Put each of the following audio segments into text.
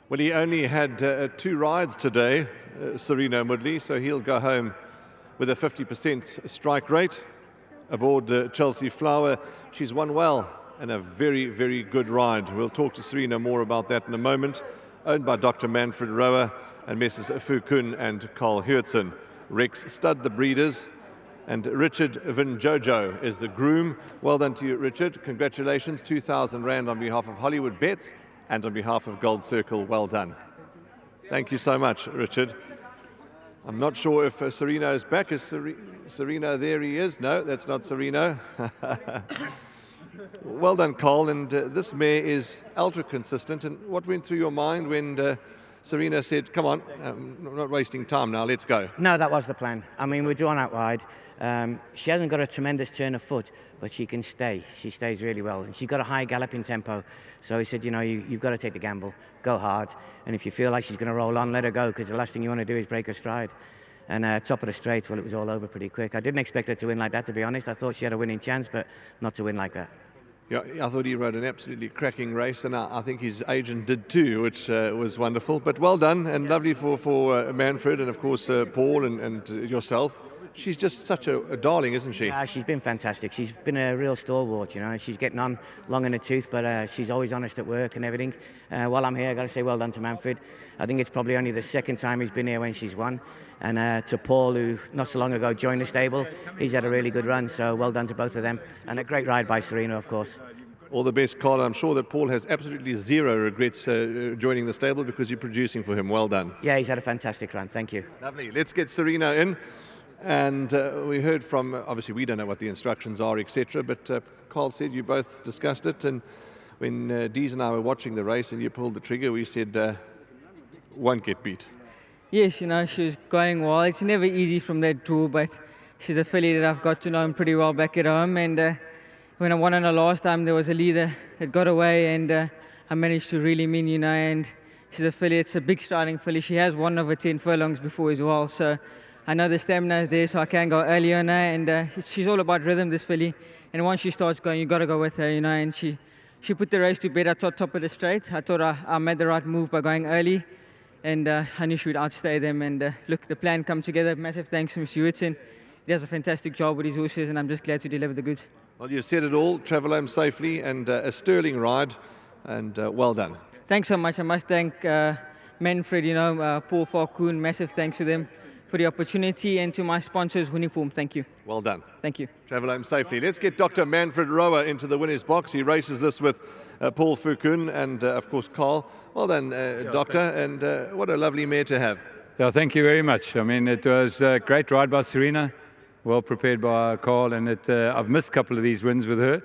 Well, he only had 2 rides today, Serena Mudley, so he'll go home with a 50% strike rate aboard Chelsea Flower. She's won well and a very, very good ride. We'll talk to Serena more about that in a moment. Owned by Dr. Manfred Rower and Messrs. Fukun and Carl Hurtson. Rex Stud, the breeders, and Richard Van Jojo is the groom. Well done to you, Richard. Congratulations, 2,000 Rand on behalf of Hollywoodbets and on behalf of Gold Circle. Well done. Thank you so much, Richard. I'm not sure if Sereno is back. Is Sereno there? He is. No, that's not Sereno. Well done, Carl. And this mare is ultra consistent. And what went through your mind when Serena said, come on, I'm not wasting time now, let's go? No, that was the plan. I mean, we're drawn out wide. She hasn't got a tremendous turn of foot, but she can stay. She stays really well. And she's got a high galloping tempo. So he said, you know, you've got to take the gamble, go hard. And if you feel like she's going to roll on, let her go, because the last thing you want to do is break her stride. And top of the straight, well, it was all over pretty quick. I didn't expect her to win like that, to be honest. I thought she had a winning chance, but not to win like that. Yeah, I thought he rode an absolutely cracking race, and I think his agent did too, which was wonderful. But well done, and lovely for Manfred, and of course Paul and yourself. She's just such a darling, isn't she? Yeah, she's been fantastic. She's been a real stalwart, you know. She's getting on long in the tooth, but she's always honest at work and everything. While I'm here, I've got to say well done to Manfred. I think it's probably only the second time he's been here when she's won. And to Paul, who not so long ago joined the stable, he's had a really good run, so well done to both of them. And a great ride by Serena, of course. All the best, Carl. I'm sure that Paul has absolutely zero regrets joining the stable because you're producing for him. Well done. Yeah, he's had a fantastic run. Thank you. Lovely. Let's get Serena in. And we heard from, obviously we don't know what the instructions are, etc., but Carl said you both discussed it, and when Dees and I were watching the race and you pulled the trigger, we said, won't get beat. Yes, you know, she was going well. It's never easy from that draw, but she's a filly that I've got to know pretty well back at home. And when I won on her last time, there was a leader that got away, and I managed to really mean, you know, and she's a filly. It's a big striding filly. She has won over 10 furlongs before as well, so I know the stamina is there, so I can go early on her, and she's all about rhythm, this filly. And once she starts going, you've got to go with her, you know, and she put the race to bed at top of the straight. I thought I made the right move by going early, and I knew she would outstay them. And look, the plan come together. Massive thanks to Mr. Hurtson. He does a fantastic job with his horses, and I'm just glad to deliver the goods. Well, you've said it all. Travel home safely, and a sterling ride, and well done. Thanks so much. I must thank Manfred, you know, Paul Falcoon. Massive thanks to them for the opportunity, and to my sponsors, Uniform. Thank you. Well done. Thank you. Travel home safely. Let's get Dr. Manfred Rower into the winner's box. He races this with Paul Fukun and, of course, Carl. Well done, Doctor, and what a lovely mare to have. Yeah, thank you very much. I mean, it was a great ride by Serena, well prepared by Carl, and I've missed a couple of these wins with her.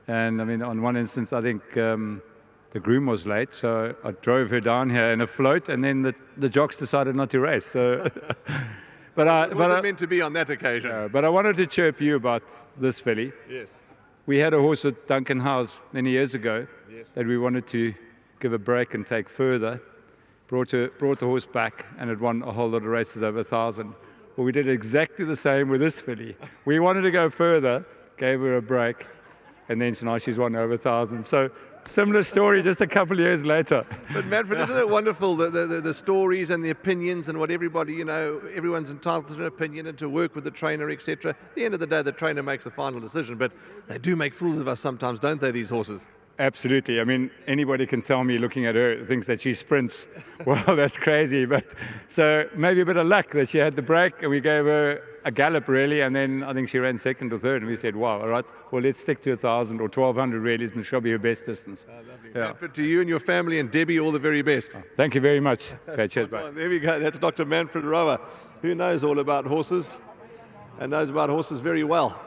And, I mean, on one instance, I think the groom was late, so I drove her down here in a float, and then the jocks decided not to race. So, it wasn't meant to be on that occasion. But I wanted to chirp you about this filly. Yes. We had a horse at Duncan House many years ago Yes. that we wanted to give a break and take further. Brought the horse back, and it won a whole lot of races over 1,000. Well, we did exactly the same with this filly. We wanted to go further, gave her a break, and then tonight she's won over 1,000. So similar story, just a couple of years later. But Manfred, isn't it wonderful, the stories and the opinions and what everybody, you know, everyone's entitled to an opinion and to work with the trainer, etc. At the end of the day, the trainer makes the final decision, but they do make fools of us sometimes, don't they, these horses? Absolutely. I mean, anybody can tell me looking at her, thinks that she sprints. Well, that's crazy. But so maybe a bit of luck that she had the break, and we gave her a gallop, really, and then I think she ran second or third, and we said, wow, all right, well, let's stick to 1,000 or 1,200, really, and she'll be her best distance. Yeah. Manfred, to you and your family, and Debbie, all the very best. Thank you very much. Okay, cheers, bye. There we go. That's Dr. Manfred Rower, who knows all about horses and knows about horses very well.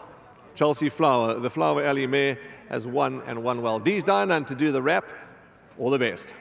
Chelsea Flower, the Flower Alley mare, has won and won well. Dees Dinan to do the wrap. All the best.